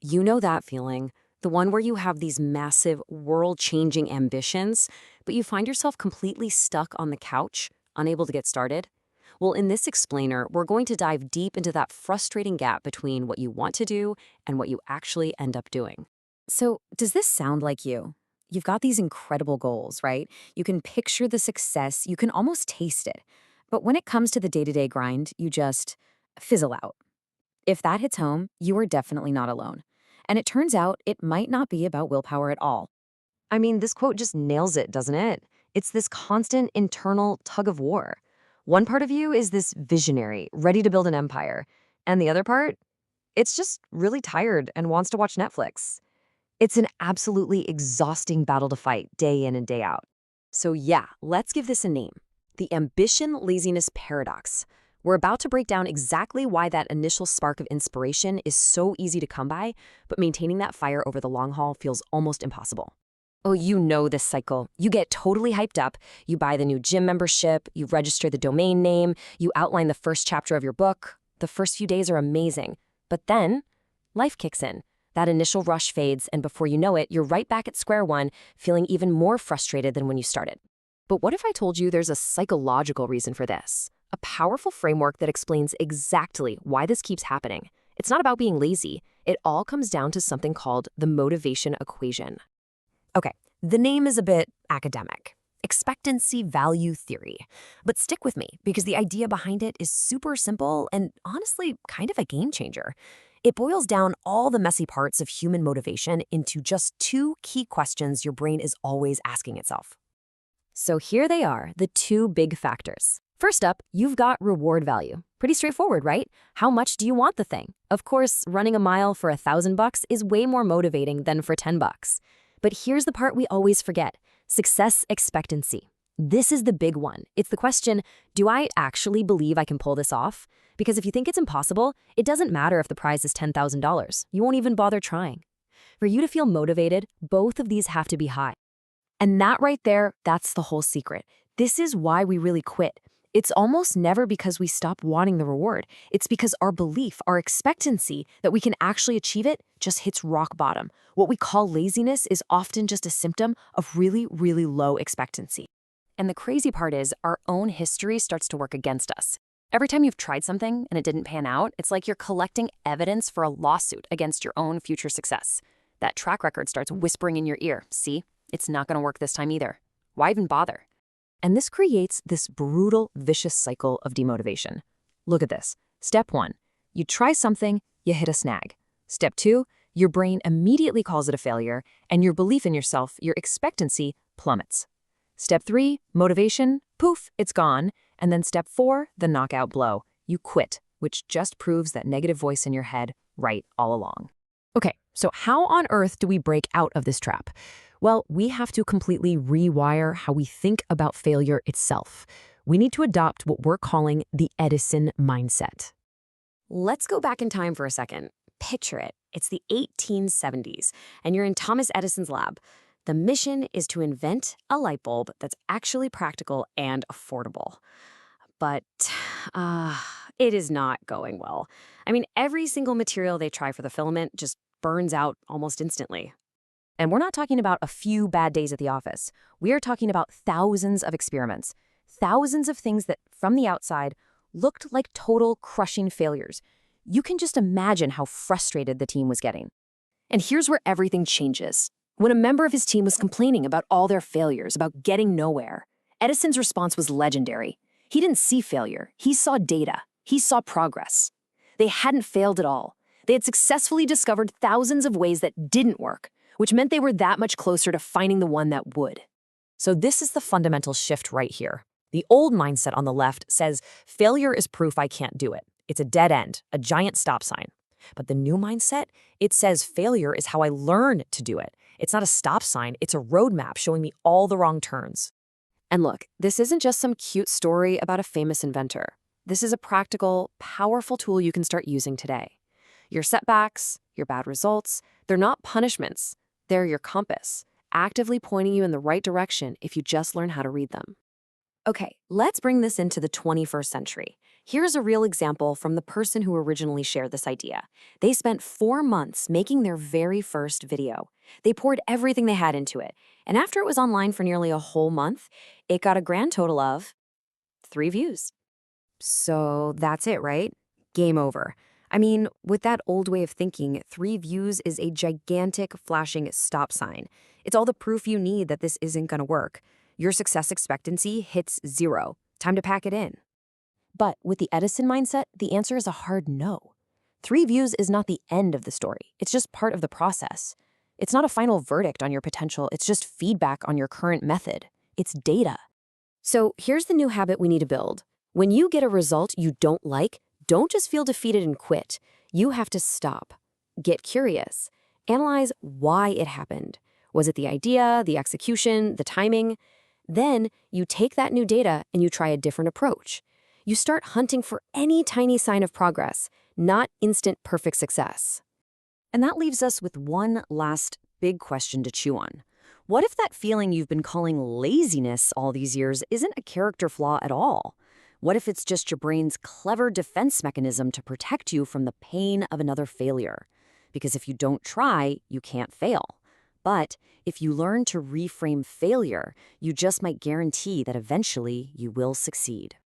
You know that feeling, the one where you have these massive, world-changing ambitions, but you find yourself completely stuck on the couch, unable to get started? Well, in this explainer, we're going to dive deep into that frustrating gap between what you want to do and what you actually end up doing. So, does this sound like you? You've got these incredible goals, right? You can picture the success, you can almost taste it. But when it comes to the day-to-day grind, you just fizzle out. If that hits home, you are definitely not alone. And it turns out it might not be about willpower at all. I mean, this quote just nails it, doesn't it? It's this constant internal tug of war. One part of you is this visionary, ready to build an empire. And the other part, it's just really tired and wants to watch Netflix. It's an absolutely exhausting battle to fight day in and day out. So yeah, let's give this a name. The ambition-laziness paradox. We're about to break down exactly why that initial spark of inspiration is so easy to come by, but maintaining that fire over the long haul feels almost impossible. Oh, you know this cycle. You get totally hyped up, you buy the new gym membership, you register the domain name, you outline the first chapter of your book. The first few days are amazing. But then, life kicks in. That initial rush fades, and before you know it, you're right back at square one, feeling even more frustrated than when you started. But what if I told you there's a psychological reason for this? A powerful framework that explains exactly why this keeps happening. It's not about being lazy. It all comes down to something called the motivation equation. Okay, the name is a bit academic. Expectancy value theory. But stick with me, because the idea behind it is super simple and honestly kind of a game changer. It boils down all the messy parts of human motivation into just two key questions your brain is always asking itself. So here they are, the two big factors. First up, you've got reward value. Pretty straightforward, right? How much do you want the thing? Of course, running a mile for $1,000 is way more motivating than for $10. But here's the part we always forget: success expectancy. This is the big one. It's the question, do I actually believe I can pull this off? Because if you think it's impossible, it doesn't matter if the prize is $10,000. You won't even bother trying. For you to feel motivated, both of these have to be high. And that right there, that's the whole secret. This is why we really quit. It's almost never because we stop wanting the reward. It's because our belief, our expectancy that we can actually achieve it just hits rock bottom. What we call laziness is often just a symptom of really, really low expectancy. And the crazy part is our own history starts to work against us. Every time you've tried something and it didn't pan out, it's like you're collecting evidence for a lawsuit against your own future success. That track record starts whispering in your ear, see, it's not going to work this time either. Why even bother? And this creates this brutal, vicious cycle of demotivation. Look at this. Step 1, you try something, you hit a snag. Step 2, your brain immediately calls it a failure, and your belief in yourself, your expectancy, plummets. Step 3, motivation, poof, it's gone. And then step 4, the knockout blow. You quit, which just proves that negative voice in your head right all along. Okay, so how on earth do we break out of this trap? Well, we have to completely rewire how we think about failure itself. We need to adopt what we're calling the Edison mindset. Let's go back in time for a second. Picture it. It's the 1870s, and you're in Thomas Edison's lab. The mission is to invent a light bulb that's actually practical and affordable. But it is not going well. I mean, every single material they try for the filament just burns out almost instantly. And we're not talking about a few bad days at the office. We are talking about thousands of experiments, thousands of things that, from the outside, looked like total crushing failures. You can just imagine how frustrated the team was getting. And here's where everything changes. When a member of his team was complaining about all their failures, about getting nowhere, Edison's response was legendary. He didn't see failure. He saw data. He saw progress. They hadn't failed at all. They had successfully discovered thousands of ways that didn't work, which meant they were that much closer to finding the one that would. So this is the fundamental shift right here. The old mindset on the left says, failure is proof I can't do it. It's a dead end, a giant stop sign. But the new mindset, it says failure is how I learn to do it. It's not a stop sign, it's a roadmap showing me all the wrong turns. And look, this isn't just some cute story about a famous inventor. This is a practical, powerful tool you can start using today. Your setbacks, your bad results, they're not punishments. They're your compass, actively pointing you in the right direction if you just learn how to read them. Okay, let's bring this into the 21st century. Here's a real example from the person who originally shared this idea. They spent 4 months making their very first video. They poured everything they had into it. And after it was online for nearly a whole month, it got a grand total of 3 views. So that's it, right? Game over. I mean, with that old way of thinking, 3 views is a gigantic flashing stop sign. It's all the proof you need that this isn't going to work. Your success expectancy hits 0. Time to pack it in. But with the Edison mindset, the answer is a hard no. 3 views is not the end of the story. It's just part of the process. It's not a final verdict on your potential. It's just feedback on your current method. It's data. So here's the new habit we need to build. When you get a result you don't like, don't just feel defeated and quit. You have to stop. Get curious. Analyze why it happened. Was it the idea, the execution, the timing? Then you take that new data and you try a different approach. You start hunting for any tiny sign of progress, not instant perfect success. And that leaves us with one last big question to chew on. What if that feeling you've been calling laziness all these years isn't a character flaw at all? What if it's just your brain's clever defense mechanism to protect you from the pain of another failure? Because if you don't try, you can't fail. But if you learn to reframe failure, you just might guarantee that eventually you will succeed.